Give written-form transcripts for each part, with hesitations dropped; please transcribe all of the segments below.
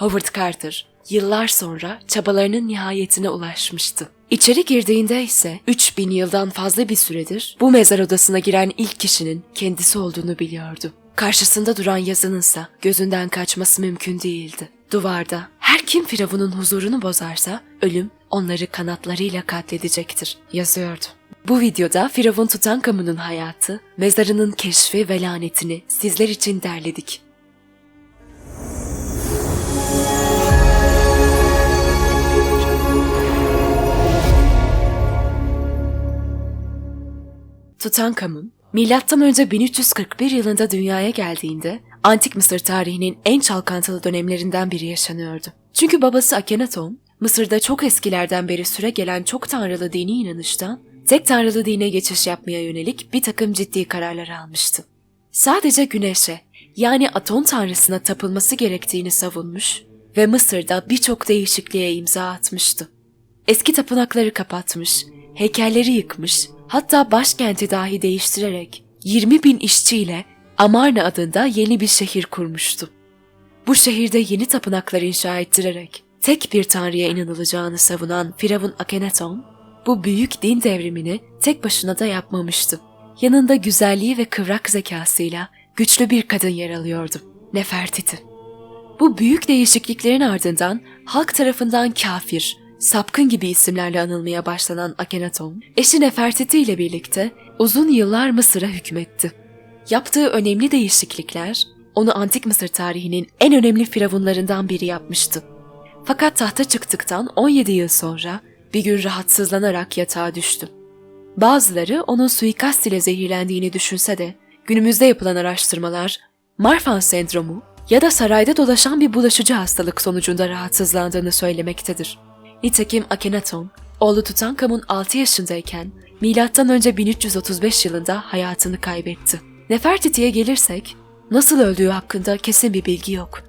Howard Carter yıllar sonra çabalarının nihayetine ulaşmıştı. İçeri girdiğinde ise 3000 yıldan fazla bir süredir bu mezar odasına giren ilk kişinin kendisi olduğunu biliyordu. Karşısında duran yazınınsa gözünden kaçması mümkün değildi. Duvarda her kim Firavun'un huzurunu bozarsa ölüm onları kanatlarıyla katledecektir yazıyordu. Bu videoda Firavun Tutankamon'un hayatı, mezarının keşfi ve lanetini sizler için derledik. Tutankamon, M.Ö. 1341 yılında dünyaya geldiğinde Antik Mısır tarihinin en çalkantılı dönemlerinden biri yaşanıyordu. Çünkü babası Akhenaton, Mısır'da çok eskilerden beri süregelen çok tanrılı dini inanıştan tek tanrılı dine geçiş yapmaya yönelik bir takım ciddi kararlar almıştı. Sadece güneşe, yani Aton tanrısına tapılması gerektiğini savunmuş ve Mısır'da birçok değişikliğe imza atmıştı. Eski tapınakları kapatmış, heykelleri yıkmış, hatta başkenti dahi değiştirerek 20.000 işçiyle Amarna adında yeni bir şehir kurmuştu. Bu şehirde yeni tapınaklar inşa ettirerek tek bir tanrıya inanılacağını savunan Firavun Akhenaton, bu büyük din devrimini tek başına da yapmamıştı. Yanında güzelliği ve kıvrak zekasıyla güçlü bir kadın yer alıyordu, Nefertiti. Bu büyük değişikliklerin ardından halk tarafından kafir, sapkın gibi isimlerle anılmaya başlanan Akhenaton, eşi Nefertiti ile birlikte uzun yıllar Mısır'a hükmetti. Yaptığı önemli değişiklikler, onu Antik Mısır tarihinin en önemli firavunlarından biri yapmıştı. Fakat tahta çıktıktan 17 yıl sonra bir gün rahatsızlanarak yatağa düştü. Bazıları onun suikast ile zehirlendiğini düşünse de günümüzde yapılan araştırmalar Marfan sendromu ya da sarayda dolaşan bir bulaşıcı hastalık sonucunda rahatsızlandığını söylemektedir. Nitekim Akhenaton, oğlu Tutankamon 6 yaşındayken M.Ö. 1335 yılında hayatını kaybetti. Nefertiti'ye gelirsek, nasıl öldüğü hakkında kesin bir bilgi yok.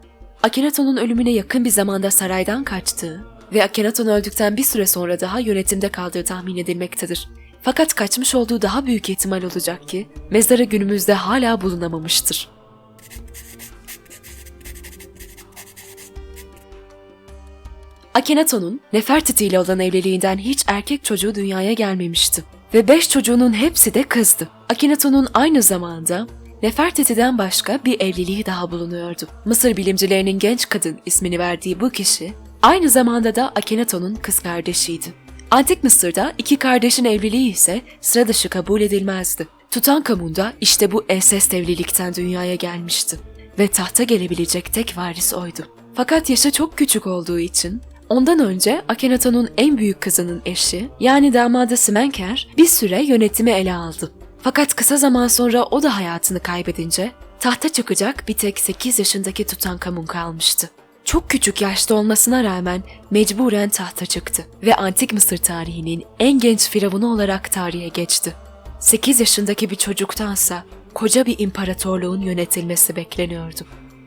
Akhenaton'un ölümüne yakın bir zamanda saraydan kaçtığı ve Akhenaton öldükten bir süre sonra daha yönetimde kaldığı tahmin edilmektedir. Fakat kaçmış olduğu daha büyük ihtimal olacak ki mezarı günümüzde hala bulunamamıştır. Akhenaton'un Nefertiti ile olan evliliğinden hiç erkek çocuğu dünyaya gelmemişti ve 5 çocuğunun hepsi de kızdı. Akhenaton'un aynı zamanda Nefertiti'den başka bir evliliği daha bulunuyordu. Mısır bilimcilerinin genç kadın ismini verdiği bu kişi aynı zamanda da Akhenaton'un kız kardeşiydi. Antik Mısır'da iki kardeşin evliliği ise sıra dışı kabul edilmezdi. Tutankamon da işte bu ensest evlilikten dünyaya gelmişti ve tahta gelebilecek tek varis oydu. Fakat yaşı çok küçük olduğu için ondan önce Akhenaton'un en büyük kızının eşi yani damadı Simenker bir süre yönetimi ele aldı. Fakat kısa zaman sonra o da hayatını kaybedince tahta çıkacak bir tek 8 yaşındaki Tutankamon kalmıştı. Çok küçük yaşta olmasına rağmen mecburen tahta çıktı ve Antik Mısır tarihinin en genç firavunu olarak tarihe geçti. 8 yaşındaki bir çocuktansa koca bir imparatorluğun yönetilmesi bekleniyordu.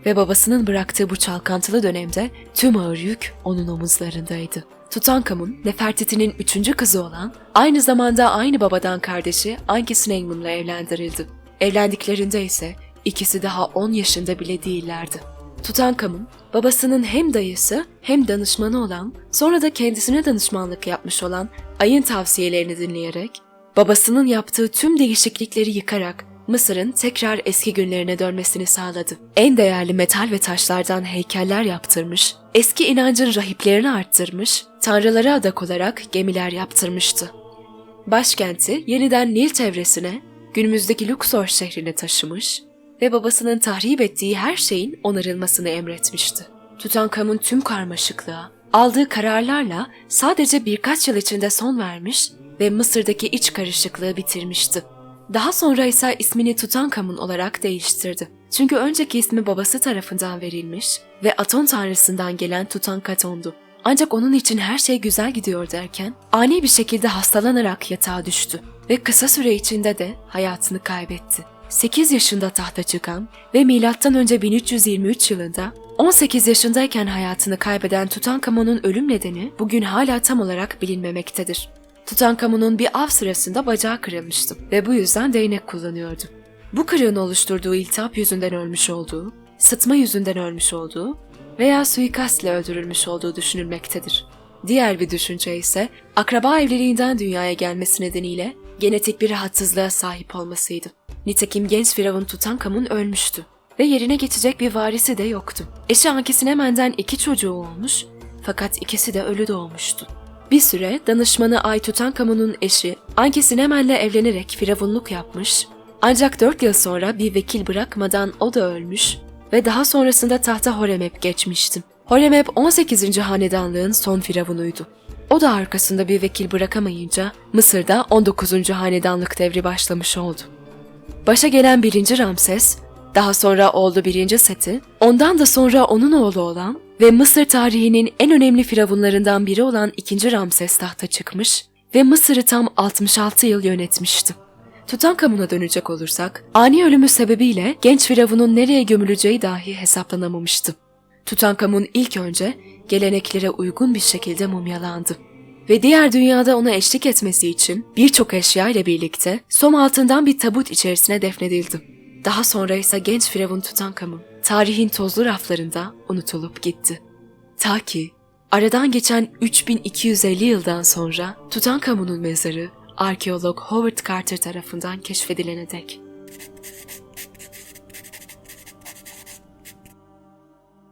Ve babasının bıraktığı bu çalkantılı dönemde tüm ağır yük onun omuzlarındaydı. Tutankamon, Nefertiti'nin 3. kızı olan, aynı zamanda aynı babadan kardeşi Ankhesenamon'la evlendirildi. Evlendiklerinde ise ikisi daha 10 yaşında bile değillerdi. Tutankamon, babasının hem dayısı hem danışmanı olan, sonra da kendisine danışmanlık yapmış olan Ay'ın tavsiyelerini dinleyerek, babasının yaptığı tüm değişiklikleri yıkarak Mısır'ın tekrar eski günlerine dönmesini sağladı. En değerli metal ve taşlardan heykeller yaptırmış, eski inancın rahiplerini arttırmış, tanrılara adak olarak gemiler yaptırmıştı. Başkenti yeniden Nil çevresine, günümüzdeki Luxor şehrine taşımış ve babasının tahrip ettiği her şeyin onarılmasını emretmişti. Tutankamon tüm karmaşıklığa, aldığı kararlarla sadece birkaç yıl içinde son vermiş ve Mısır'daki iç karışıklığı bitirmişti. Daha sonra ise ismini Tutankamon olarak değiştirdi. Çünkü önceki ismi babası tarafından verilmiş ve Aton tanrısından gelen Tutankaton'du. Ancak onun için her şey güzel gidiyor derken ani bir şekilde hastalanarak yatağa düştü ve kısa süre içinde de hayatını kaybetti. 8 yaşında tahta çıkan ve M.Ö. 1323 yılında 18 yaşındayken hayatını kaybeden Tutankamon'un ölüm nedeni bugün hala tam olarak bilinmemektedir. Tutankamon'un bir av sırasında bacağı kırılmıştı ve bu yüzden değnek kullanıyordu. Bu kırığın oluşturduğu iltihap yüzünden ölmüş olduğu, sıtma yüzünden ölmüş olduğu veya suikastla öldürülmüş olduğu düşünülmektedir. Diğer bir düşünce ise akraba evliliğinden dünyaya gelmesi nedeniyle genetik bir rahatsızlığa sahip olmasıydı. Nitekim genç firavun Tutankamun ölmüştü ve yerine geçecek bir varisi de yoktu. Eşi Ankesinemen'den 2 çocuğu olmuş fakat ikisi de ölü doğmuştu. Bir süre danışmanı Ay Tutankamun'un eşi Ankesinemen'le evlenerek firavunluk yapmış ancak 4 yıl sonra bir vekil bırakmadan o da ölmüş ve daha sonrasında tahta Horemheb geçmişti. Horemheb 18. hanedanlığın son firavunuydu. O da arkasında bir vekil bırakamayınca Mısır'da 19. hanedanlık devri başlamış oldu. Başa gelen 1. Ramses, daha sonra oğlu 1. Seti, ondan da sonra onun oğlu olan ve Mısır tarihinin en önemli firavunlarından biri olan 2. Ramses tahta çıkmış ve Mısır'ı tam 66 yıl yönetmişti. Tutankamun'a dönecek olursak, ani ölümü sebebiyle genç firavunun nereye gömüleceği dahi hesaplanamamıştı. Tutankamun ilk önce geleneklere uygun bir şekilde mumyalandı ve diğer dünyada ona eşlik etmesi için birçok eşya ile birlikte som altından bir tabut içerisine defnedildi. Daha sonra ise genç firavun Tutankamun tarihin tozlu raflarında unutulup gitti. Ta ki aradan geçen 3250 yıldan sonra Tutankamun'un mezarı arkeolog Howard Carter tarafından keşfedilene dek.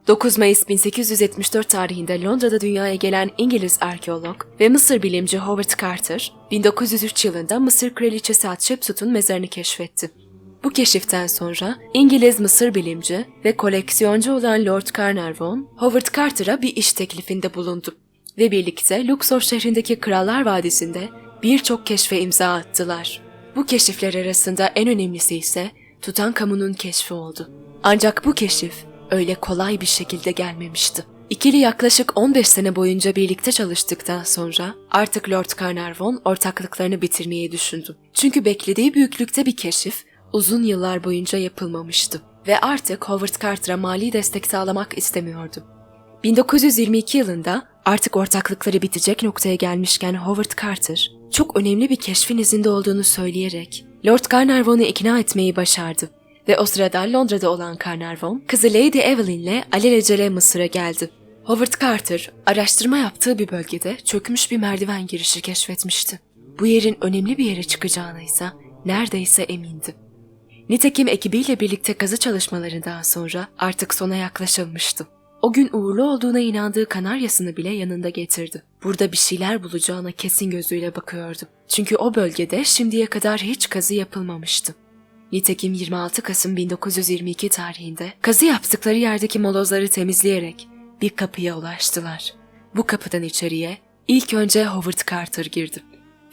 9 Mayıs 1874 tarihinde Londra'da dünyaya gelen İngiliz arkeolog ve Mısır bilimci Howard Carter, 1903 yılında Mısır Kraliçesi Hatshepsut'un mezarını keşfetti. Bu keşiften sonra İngiliz Mısır bilimci ve koleksiyoncu olan Lord Carnarvon, Howard Carter'a bir iş teklifinde bulundu ve birlikte Luxor şehrindeki Krallar Vadisi'nde birçok keşfe imza attılar. Bu keşifler arasında en önemlisi ise Tutankamun'un keşfi oldu. Ancak bu keşif öyle kolay bir şekilde gelmemişti. İkili yaklaşık 15 sene boyunca birlikte çalıştıktan sonra artık Lord Carnarvon ortaklıklarını bitirmeyi düşündü. Çünkü beklediği büyüklükte bir keşif uzun yıllar boyunca yapılmamıştı ve artık Howard Carter'a mali destek sağlamak istemiyordu. 1922 yılında artık ortaklıkları bitecek noktaya gelmişken Howard Carter çok önemli bir keşfin izinde olduğunu söyleyerek Lord Carnarvon'u ikna etmeyi başardı. Ve o sırada Londra'da olan Carnarvon, kızı Lady Evelyn'le alelacele Mısır'a geldi. Howard Carter, araştırma yaptığı bir bölgede çökmüş bir merdiven girişi keşfetmişti. Bu yerin önemli bir yere çıkacağına ise neredeyse emindi. Nitekim ekibiyle birlikte kazı çalışmalarından sonra artık sona yaklaşılmıştı. O gün uğurlu olduğuna inandığı kanaryasını bile yanında getirdi. Burada bir şeyler bulacağına kesin gözüyle bakıyordu. Çünkü o bölgede şimdiye kadar hiç kazı yapılmamıştı. Nitekim 26 Kasım 1922 tarihinde kazı yaptıkları yerdeki molozları temizleyerek bir kapıya ulaştılar. Bu kapıdan içeriye ilk önce Howard Carter girdi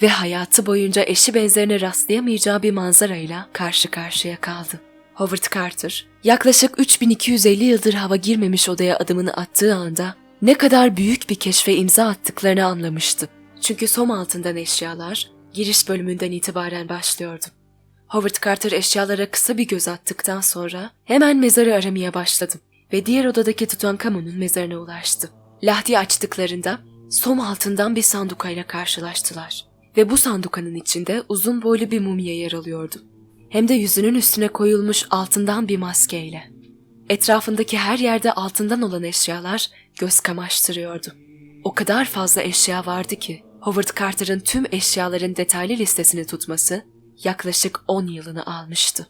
ve hayatı boyunca eşi benzerine rastlayamayacağı bir manzarayla karşı karşıya kaldı. Howard Carter, yaklaşık 3250 yıldır hava girmemiş odaya adımını attığı anda ne kadar büyük bir keşfe imza attıklarını anlamıştı. Çünkü som altından eşyalar giriş bölümünden itibaren başlıyordu. Howard Carter eşyalara kısa bir göz attıktan sonra hemen mezarı aramaya başladı ve diğer odadaki Tutankamun'un mezarına ulaştı. Lahdi açtıklarında som altından bir sandukayla karşılaştılar ve bu sandukanın içinde uzun boylu bir mumya yer alıyordu. Hem de yüzünün üstüne koyulmuş altından bir maskeyle. Etrafındaki her yerde altından olan eşyalar göz kamaştırıyordu. O kadar fazla eşya vardı ki Howard Carter'ın tüm eşyaların detaylı listesini tutması yaklaşık 10 yılını almıştı.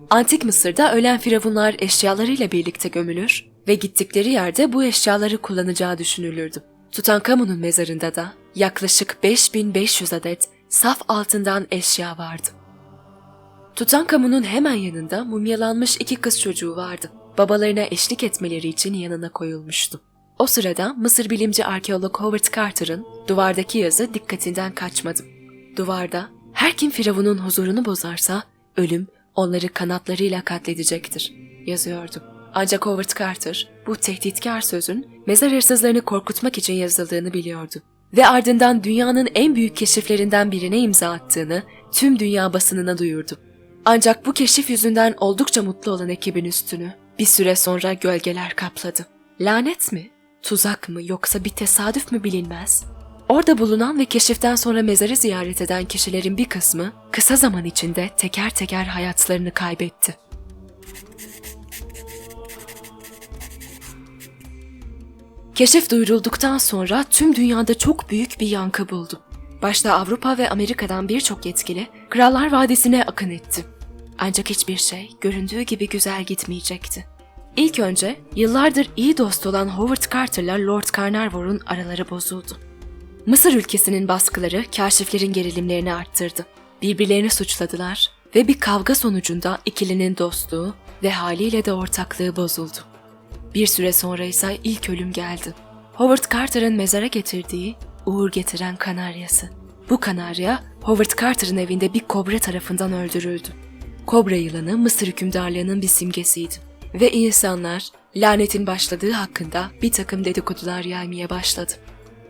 Antik Mısır'da ölen firavunlar eşyalarıyla birlikte gömülür ve gittikleri yerde bu eşyaları kullanacağı düşünülürdü. Tutankamun'un mezarında da yaklaşık 5500 adet saf altından eşya vardı. Tutankamun'un hemen yanında mumyalanmış 2 kız çocuğu vardı. Babalarına eşlik etmeleri için yanına koyulmuştu. O sırada Mısır bilimci arkeolog Howard Carter'ın duvardaki yazı dikkatinden kaçmadı. Duvarda, "Her kim firavunun huzurunu bozarsa ölüm onları kanatlarıyla katledecektir" yazıyordu. Ancak Howard Carter bu tehditkar sözün mezar hırsızlarını korkutmak için yazıldığını biliyordu ve ardından dünyanın en büyük keşiflerinden birine imza attığını tüm dünya basınına duyurdu. Ancak bu keşif yüzünden oldukça mutlu olan ekibin üstünü bir süre sonra gölgeler kapladı. Lanet mi, tuzak mı yoksa bir tesadüf mü bilinmez. Orada bulunan ve keşiften sonra mezarı ziyaret eden kişilerin bir kısmı kısa zaman içinde teker teker hayatlarını kaybetti. Keşif duyurulduktan sonra tüm dünyada çok büyük bir yankı buldu. Başta Avrupa ve Amerika'dan birçok yetkili Krallar Vadisi'ne akın etti. Ancak hiçbir şey göründüğü gibi güzel gitmeyecekti. İlk önce yıllardır iyi dost olan Howard Carter'la Lord Carnarvon'un araları bozuldu. Mısır ülkesinin baskıları kaşiflerin gerilimlerini arttırdı. Birbirlerini suçladılar ve bir kavga sonucunda ikilinin dostluğu ve haliyle de ortaklığı bozuldu. Bir süre sonra ise ilk ölüm geldi. Howard Carter'ın mezara getirdiği uğur getiren kanaryası. Bu kanarya Howard Carter'ın evinde bir kobra tarafından öldürüldü. Kobra yılanı Mısır hükümdarlığının bir simgesiydi. Ve insanlar lanetin başladığı hakkında bir takım dedikodular yaymaya başladı.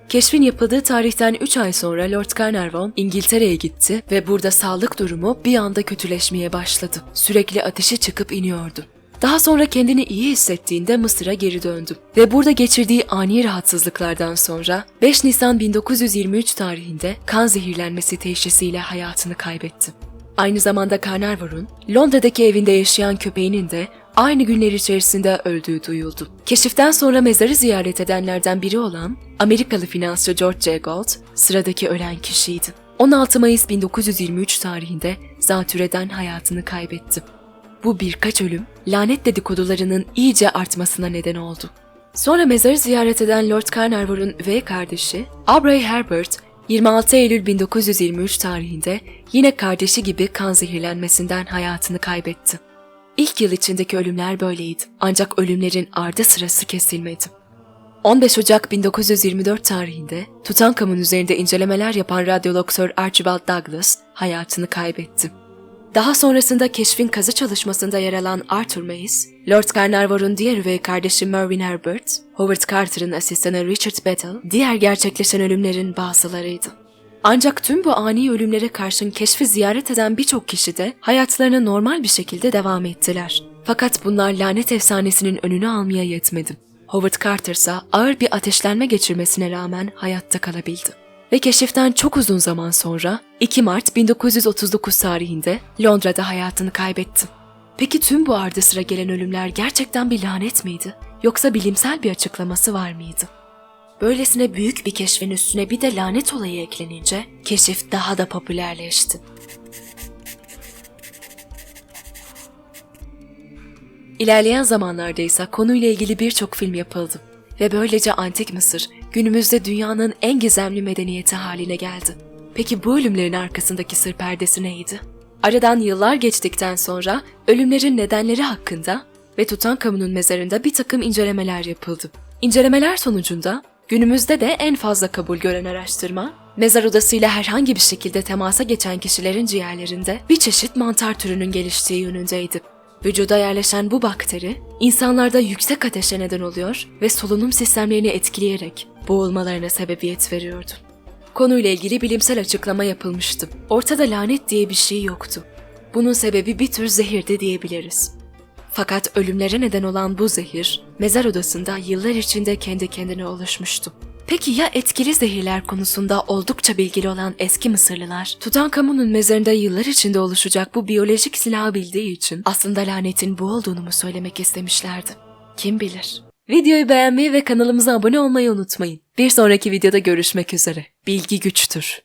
Keşfin yapıldığı tarihten 3 ay sonra Lord Carnarvon İngiltere'ye gitti ve burada sağlık durumu bir anda kötüleşmeye başladı. Sürekli ateşi çıkıp iniyordu. Daha sonra kendini iyi hissettiğinde Mısır'a geri döndü ve burada geçirdiği ani rahatsızlıklardan sonra 5 Nisan 1923 tarihinde kan zehirlenmesi teşhisiyle hayatını kaybetti. Aynı zamanda Carnarvon'un Londra'daki evinde yaşayan köpeğinin de aynı günler içerisinde öldüğü duyuldu. Keşiften sonra mezarı ziyaret edenlerden biri olan Amerikalı finansçı George J. Gold sıradaki ölen kişiydi. 16 Mayıs 1923 tarihinde zatürreden hayatını kaybetti. Bu birkaç ölüm lanet dedikodularının iyice artmasına neden oldu. Sonra mezarı ziyaret eden Lord Carnarvon'un üvey kardeşi Aubrey Herbert 26 Eylül 1923 tarihinde yine kardeşi gibi kan zehirlenmesinden hayatını kaybetti. İlk yıl içindeki ölümler böyleydi. Ancak ölümlerin ardı sırası kesilmedi. 15 Ocak 1924 tarihinde Tutankamon üzerinde incelemeler yapan radyolog Sir Archibald Douglas hayatını kaybetti. Daha sonrasında keşfin kazı çalışmasında yer alan Arthur Mays, Lord Carnarvon'un diğer üvey kardeşi Mervyn Herbert, Howard Carter'ın asistanı Richard Battle, diğer gerçekleşen ölümlerin bazılarıydı. Ancak tüm bu ani ölümlere karşın keşfi ziyaret eden birçok kişi de hayatlarına normal bir şekilde devam ettiler. Fakat bunlar lanet efsanesinin önünü almaya yetmedi. Howard Carter ise ağır bir ateşlenme geçirmesine rağmen hayatta kalabildi. Ve keşiften çok uzun zaman sonra 2 Mart 1939 tarihinde Londra'da hayatını kaybetti. Peki tüm bu ardı sıra gelen ölümler gerçekten bir lanet miydi? Yoksa bilimsel bir açıklaması var mıydı? Böylesine büyük bir keşfin üstüne bir de lanet olayı eklenince keşif daha da popülerleşti. İlerleyen zamanlarda ise konuyla ilgili birçok film yapıldı ve böylece Antik Mısır günümüzde dünyanın en gizemli medeniyeti haline geldi. Peki bu ölümlerin arkasındaki sır perdesi neydi? Aradan yıllar geçtikten sonra ölümlerin nedenleri hakkında ve Tutankamon'un mezarında bir takım incelemeler yapıldı. İncelemeler sonucunda günümüzde de en fazla kabul gören araştırma, mezar odasıyla herhangi bir şekilde temasa geçen kişilerin ciğerlerinde bir çeşit mantar türünün geliştiği yönündeydi. Vücuda yerleşen bu bakteri, insanlarda yüksek ateşe neden oluyor ve solunum sistemlerini etkileyerek boğulmalarına sebebiyet veriyordu. Konuyla ilgili bilimsel açıklama yapılmıştı. Ortada lanet diye bir şey yoktu. Bunun sebebi bir tür zehirdi diyebiliriz. Fakat ölümlere neden olan bu zehir, mezar odasında yıllar içinde kendi kendine oluşmuştu. Peki ya etkili zehirler konusunda oldukça bilgili olan eski Mısırlılar, Tutankamon'un mezarında yıllar içinde oluşacak bu biyolojik silahı bildiği için aslında lanetin bu olduğunu mu söylemek istemişlerdi? Kim bilir? Videoyu beğenmeyi ve kanalımıza abone olmayı unutmayın. Bir sonraki videoda görüşmek üzere. Bilgi güçtür.